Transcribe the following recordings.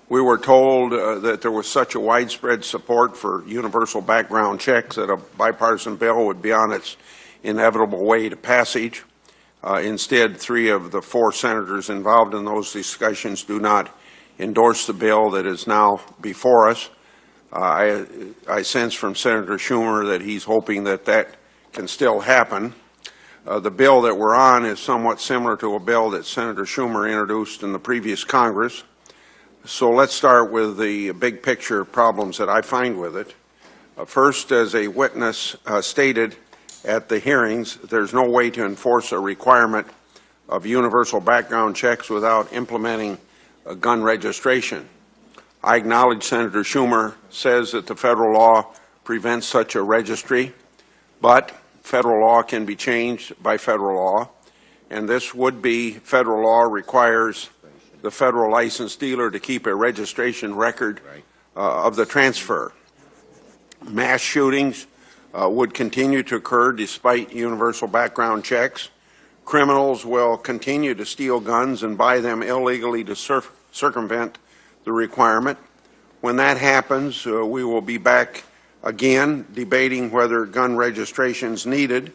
We were told that there was such a widespread support for universal background checks that a bipartisan bill would be on its inevitable way to passage. Instead, 3 of the 4 senators involved in those discussions do not endorse the bill that is now before us. I sense from Senator Schumer that he's hoping that that can still happen. The bill that we're on is somewhat similar to a bill that Senator Schumer introduced in the previous Congress. So let's start with the big picture problems that I find with it. First, as a witness stated at the hearings, there's no way to enforce a requirement of universal background checks without implementing a gun registration. I acknowledge Senator Schumer says that the federal law prevents such a registry, but federal law can be changed by federal law, and this would-be federal law requires the federal licensed dealer to keep a registration record of the transfer. Mass shootings would continue to occur despite universal background checks. Criminals will continue to steal guns and buy them illegally to circumvent the requirement. When that happens, we will be back again debating whether gun registration is needed,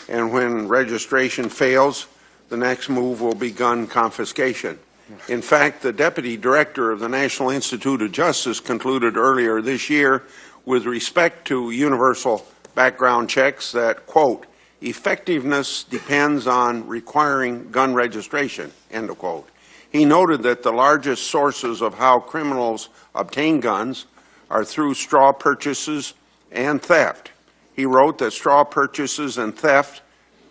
and when registration fails, the next move will be gun confiscation. In fact, the Deputy Director of the National Institute of Justice concluded earlier this year with respect to universal background checks that, quote, effectiveness depends on requiring gun registration, end of quote. He noted that the largest sources of how criminals obtain guns are through straw purchases and theft. He wrote that straw purchases and theft,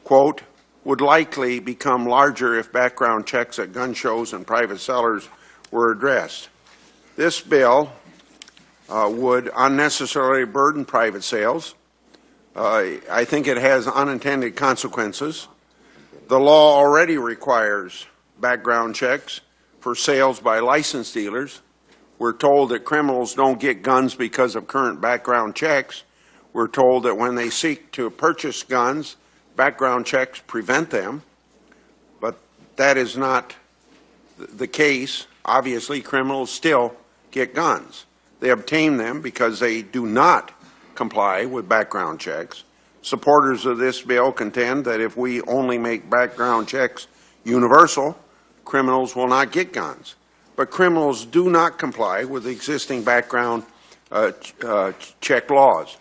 quote, would likely become larger if background checks at gun shows and private sellers were addressed. This bill would unnecessarily burden private sales. I think it has unintended consequences. The law already requires background checks for sales by licensed dealers. We're told that criminals don't get guns because of current background checks. We're told that when they seek to purchase guns, background checks prevent them, but that is not the case. Obviously, criminals still get guns. They obtain them because they do not comply with background checks. Supporters of this bill contend that if we only make background checks universal, criminals will not get guns. But criminals do not comply with existing background check laws.